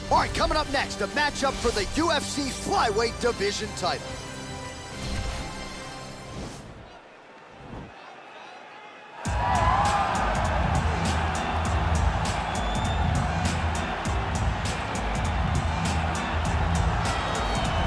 All right, coming up next, a matchup for the UFC flyweight division title.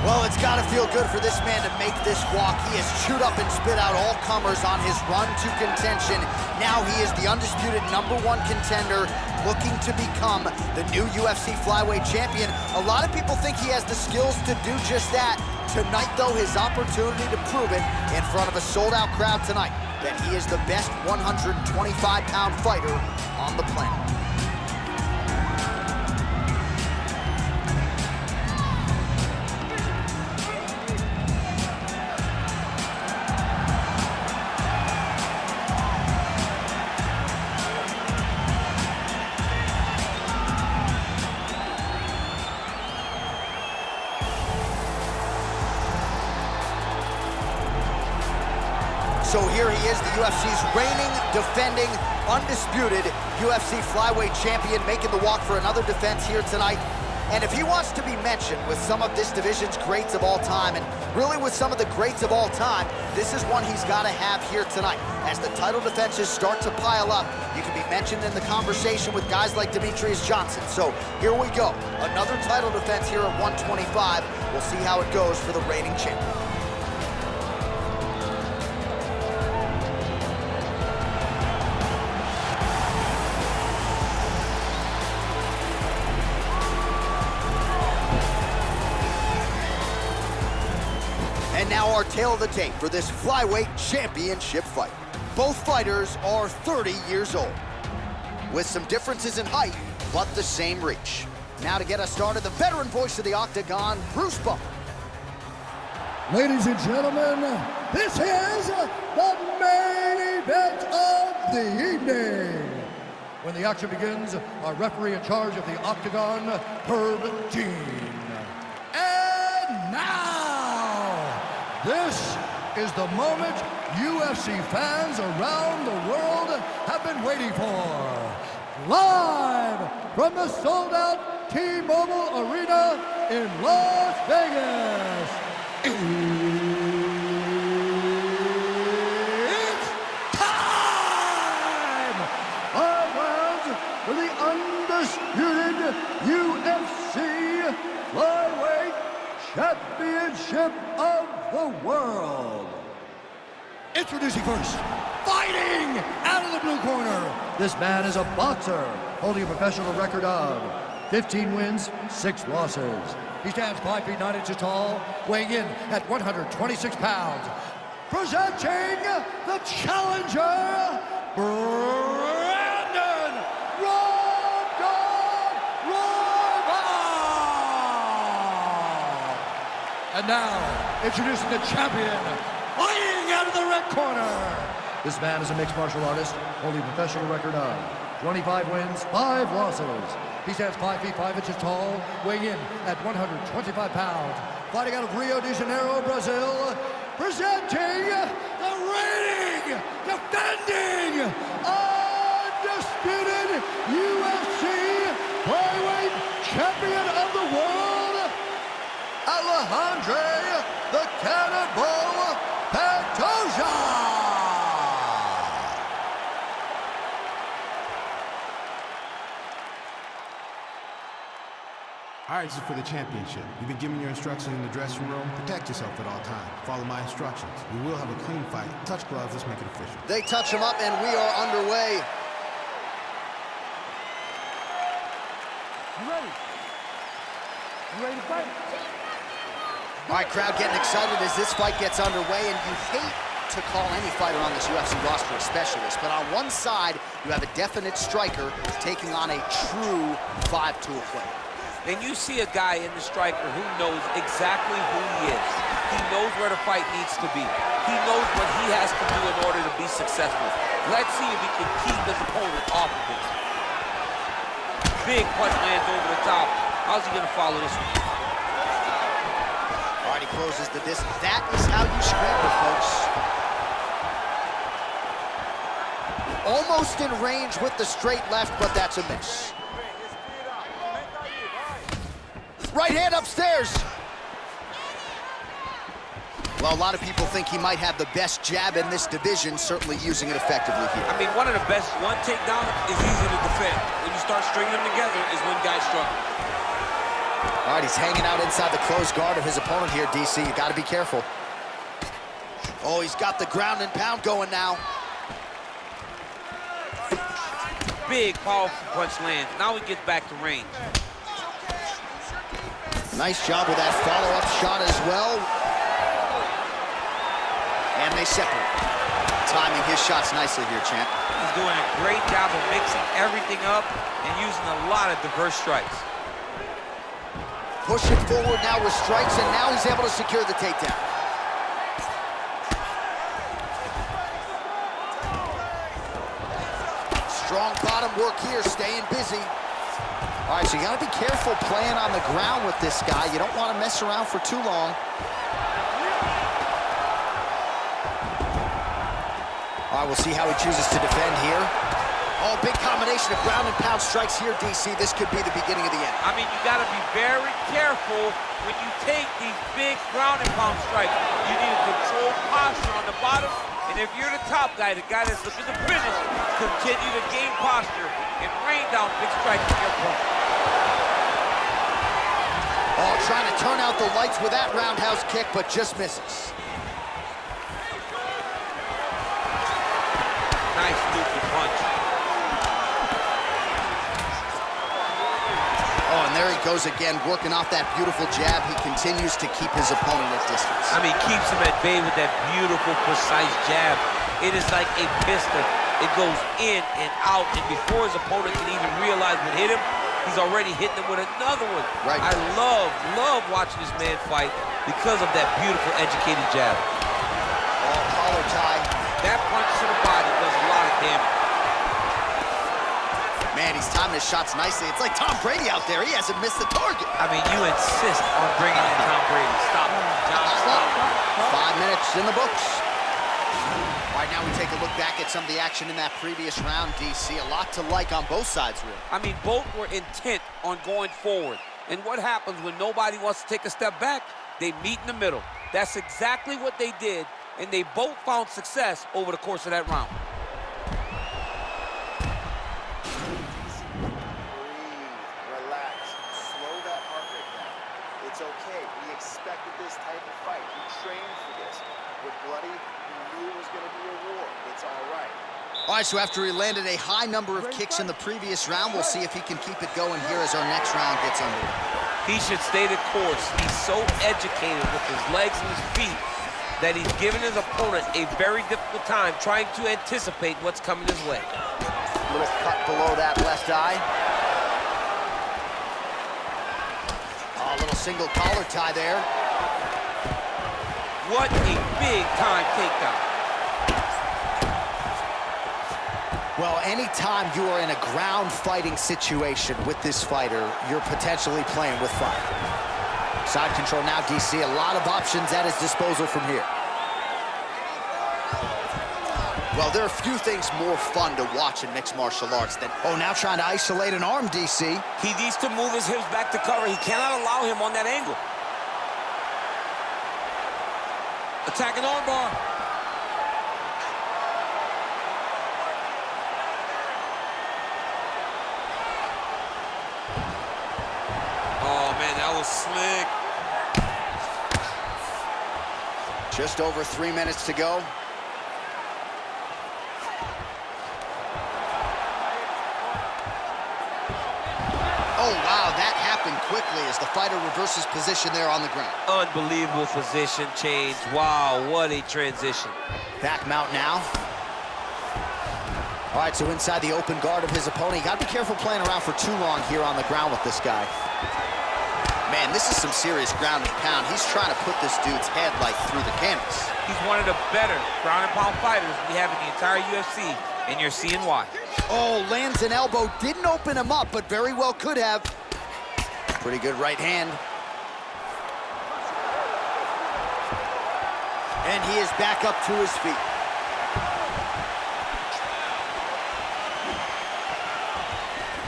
Well, it's got to feel good for this man to make this walk. He has chewed up and spit out all comers on his run to contention. Now he is the undisputed #1 contender, looking to become the new UFC flyweight champion. A lot of people think he has the skills to do just that. Tonight, though, his opportunity to prove it in front of a sold-out crowd tonight, that he is the best 125-pound fighter on the planet. So here he is, the UFC's reigning, defending, undisputed UFC flyweight champion, making the walk for another defense here tonight. And if he wants to be mentioned with some of this division's greats of all time, and really with some of the greats of all time, this is one he's got to have here tonight. As the title defenses start to pile up, you can be mentioned in the conversation with guys like Demetrius Johnson. So here we go, another title defense here at 125. We'll see how it goes for the reigning champion. And now our tale of the tape for this flyweight championship fight. Both fighters are 30 years old, with some differences in height, but the same reach. Now to get us started, the veteran voice of the Octagon, Bruce Buffer. Ladies and gentlemen, this is the main event of the evening. When the action begins, our referee in charge of the Octagon, Herb Dean. And now, this is the moment UFC fans around the world have been waiting for. Live from the sold-out T-Mobile Arena in Las Vegas. It's time! 5 rounds for the undisputed UFC Flyweight Championship of the World. Introducing first, fighting out of the blue corner. This man is a boxer, holding a professional record of 15 wins, 6 losses. He stands 5 feet 9 inches tall, weighing in at 126 pounds. Presenting the challenger, Brandon ROYVAL. And now, introducing the champion, fighting out of the red corner. This man is a mixed martial artist, holding a professional record of 25 wins, 5 losses. He stands 5 feet 5 inches tall, weighing in at 125 pounds. Fighting out of Rio de Janeiro, Brazil, presenting the reigning, defending, undisputed UFC flyweight champion of the world, Alexandre the Cannibal Pantoja. All right, this is for the championship. You've been given your instructions in the dressing room. Protect yourself at all times. Follow my instructions. We will have a clean fight. Touch gloves. Let's make it official. They touch him up, and we are underway. You ready? You ready to fight? All right, crowd getting excited as this fight gets underway, and you hate to call any fighter on this UFC roster a specialist, but on one side, you have a definite striker taking on a true 5-tool player. And you see a guy in the striker who knows exactly who he is. He knows where the fight needs to be. He knows what he has to do in order to be successful. Let's see if he can keep his opponent off of it. Big punch lands over the top. How's he gonna follow this one? All right, he closes the distance. That is how you scramble, folks. Almost in range with the straight left, but that's a miss. Right hand upstairs. Well, a lot of people think he might have the best jab in this division, certainly using it effectively here. I mean, one of the best, one takedown is easy to defend. When you start stringing them together is when guys struggle. All right, he's hanging out inside the closed guard of his opponent here, DC. You gotta be careful. Oh, he's got the ground and pound going now. Big, powerful punch lands. Now he gets back to range. Nice job with that follow-up shot as well. And they separate. Timing his shots nicely here, champ. He's doing a great job of mixing everything up and using a lot of diverse strikes. Pushing forward now with strikes, and now he's able to secure the takedown. Strong bottom work here, staying busy. All right, so you gotta be careful playing on the ground with this guy. You don't want to mess around for too long. All right, we'll see how he chooses to defend here. Oh, big combination of ground and pound strikes here, DC. This could be the beginning of the end. I mean, you got to be very careful when you take these big ground and pound strikes. You need to control posture on the bottom, and if you're the top guy, the guy that's looking to finish, continue to gain posture and rain down big strikes on your opponent. Oh, trying to turn out the lights with that roundhouse kick, but just misses. Nice looping punch. Oh, and there he goes again, working off that beautiful jab. He continues to keep his opponent at distance. I mean, keeps him at bay with that beautiful, precise jab. It is like a pistol. It goes in and out, and before his opponent can even realize what hit him, he's already hitting him with another one. Right. I love watching this man fight because of that beautiful, educated jab. Oh, collar tie. That punch to the body does a lot of damage. Man, he's timing his shots nicely. It's like Tom Brady out there. He hasn't missed the target. I mean, you insist on bringing in Tom Brady. Stop him, John, stop him. 5 minutes in the books. All right, now we take a look back at some of the action in that previous round, DC. A lot to like on both sides, really. I mean, both were intent on going forward. And what happens when nobody wants to take a step back? They meet in the middle. That's exactly what they did, and they both found success over the course of that round. Relax. Slow that heart rate down. It's okay. We expected this type of fight. We trained for this. We're bloody. We knew it was going to be a war. It's all right. All right, so after he landed a high number of kicks in the previous round, we'll see if he can keep it going here as our next round gets underway. He should stay the course. He's so educated with his legs and his feet that he's given his opponent a very difficult time trying to anticipate what's coming his way. Little cut below that left eye. Oh, a little single collar tie there. What a big-time takedown. Well, anytime you are in a ground fighting situation with this fighter, you're potentially playing with fire. Side control now, DC. A lot of options at his disposal from here. Well, there are few things more fun to watch in mixed martial arts than, oh, now trying to isolate an arm, DC. He needs to move his hips back to cover. He cannot allow him on that angle. Attacking armbar. Oh, man, that was slick. Just over 3 minutes to go. Oh, wow, that happened quickly as the fighter reverses position there on the ground. Unbelievable position change. Wow, what a transition. Back mount now. All right, so inside the open guard of his opponent. You got to be careful playing around for too long here on the ground with this guy. Man, this is some serious ground and pound. He's trying to put this dude's head like through the canvas. He's one of the better ground and pound fighters we have in the entire UFC, and you're seeing why. Oh, lands an elbow. Didn't open him up, but very well could have. Pretty good right hand. And he is back up to his feet.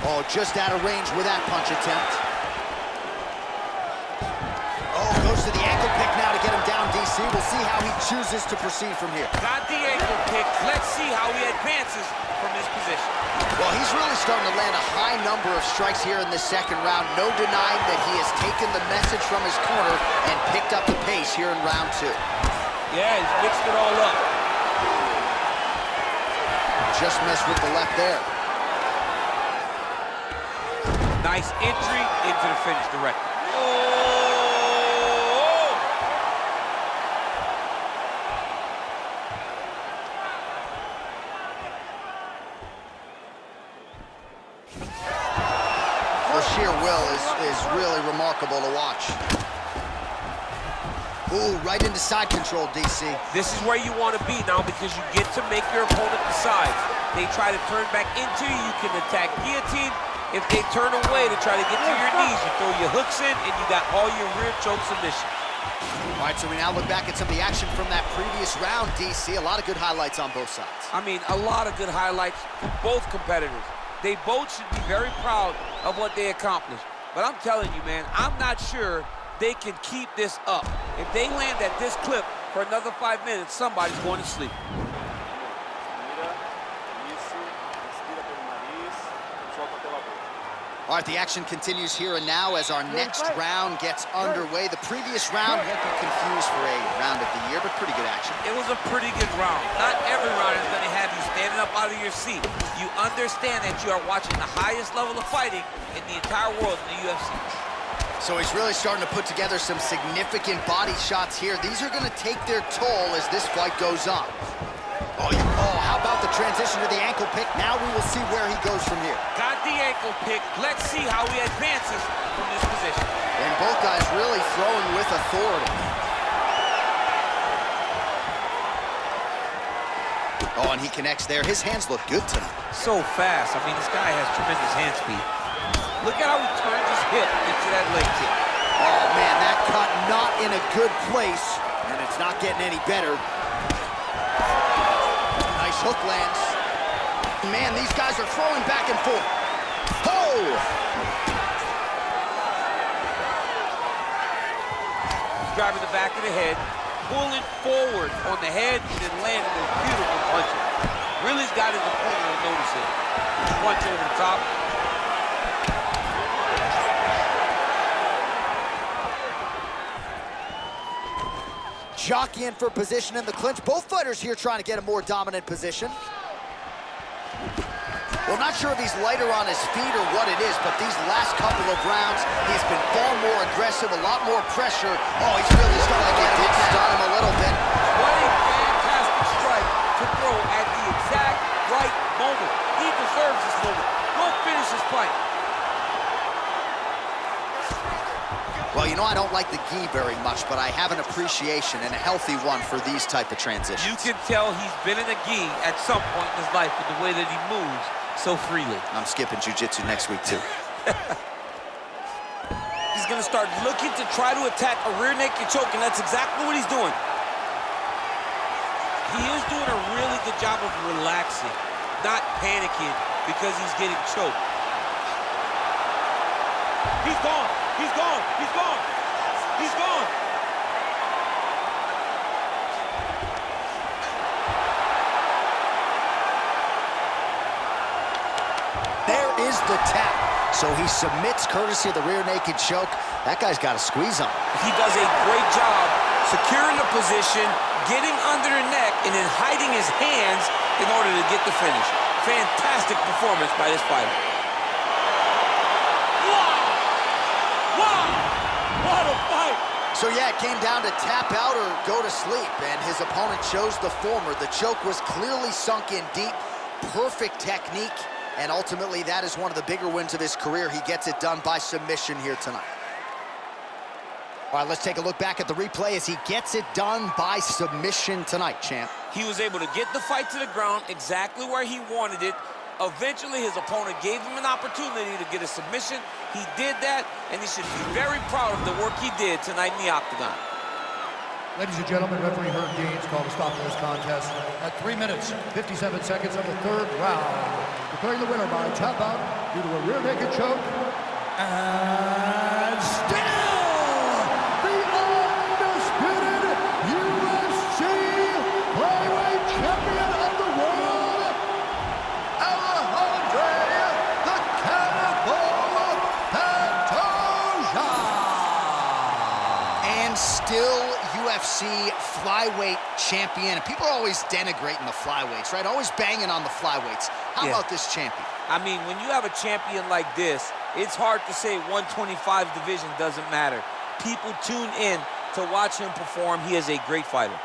Oh, just out of range with that punch attempt. DC. We'll see how he chooses to proceed from here. Got the ankle kick. Let's see how he advances from this position. Well, he's really starting to land a high number of strikes here in this second round. No denying that he has taken the message from his corner and picked up the pace here in round 2. Yeah, he's mixed it all up. Just missed with the left there. Nice entry into the finish directly. Oh! The sheer will is really remarkable to watch. Ooh, right into side control, DC. This is where you want to be now because you get to make your opponent decide. They try to turn back into you, you can attack guillotine. If they turn away to try to get to your knees, you throw your hooks in and you got all your rear choke submissions. All right, so we now look back at some of the action from that previous round, DC. A lot of good highlights on both sides. I mean, a lot of good highlights from both competitors. They both should be very proud of what they accomplished. But I'm telling you, man, I'm not sure they can keep this up. If they land at this clip for another 5 minutes, somebody's going to sleep. All right, the action continues here and now as our next round gets underway. The previous round won't be confused for a round of the year, but pretty good action. It was a pretty good round. Not every round is going to have you standing up out of your seat. You understand that you are watching the highest level of fighting in the entire world in the UFC. So he's really starting to put together some significant body shots here. These are going to take their toll as this fight goes on. Oh, how about the transition to the ankle pick? Now we will see where he goes from here. Got the ankle pick. Let's see how he advances from this position. And both guys really throwing with authority. Oh, and he connects there. His hands look good tonight. So fast. I mean, this guy has tremendous hand speed. Look at how he turns his hip into that leg kick. Oh, man, that cut not in a good place, and it's not getting any better. Nice hook lands. Man, these guys are throwing back and forth. Oh! Driving the back of the head, pulling forward on the head, and then landing those beautiful punches. Really's got his opponent to notice it. Punch over the top. Jockeying for position in the clinch. Both fighters here trying to get a more dominant position. Well, not sure if he's lighter on his feet or what it is, but these last couple of rounds, he's been far more aggressive, a lot more pressure. Oh, he's really starting to get it stun him a little bit. What a fantastic strike to throw at the exact right moment. He deserves this moment. Go finish this fight. Well, you know, I don't like the gi very much, but I have an appreciation and a healthy one for these type of transitions. You can tell he's been in a gi at some point in his life with the way that he moves so freely. I'm skipping jiu-jitsu next week, too. He's going to start looking to try to attack a rear naked choke, and that's exactly what he's doing. He is doing a really good job of relaxing, not panicking because he's getting choked. He's gone. He's gone. He's gone. He's gone. There is the tap. So he submits courtesy of the rear naked choke. That guy's got a squeeze on. He does a great job securing the position, getting under the neck, and then hiding his hands in order to get the finish. Fantastic performance by this fighter. What a fight! So yeah, it came down to tap out or go to sleep, and his opponent chose the former. The choke was clearly sunk in deep, perfect technique, and ultimately that is one of the bigger wins of his career. He gets it done by submission here tonight. All right, let's take a look back at the replay as he gets it done by submission tonight, champ. He was able to get the fight to the ground exactly where he wanted it. Eventually, his opponent gave him an opportunity to get a submission. He did that, and he should be very proud of the work he did tonight in the octagon. Ladies and gentlemen, referee Herb Gaines called a stop to this contest at 3 minutes, 57 seconds of the third round, declaring the winner by tap out due to a rear naked choke. And still, the undisputed UFC flyweight champion. And people are always denigrating the flyweights, right? Always banging on the flyweights. How about this champion? I mean, when you have a champion like this, it's hard to say 125 division doesn't matter. People tune in to watch him perform. He is a great fighter.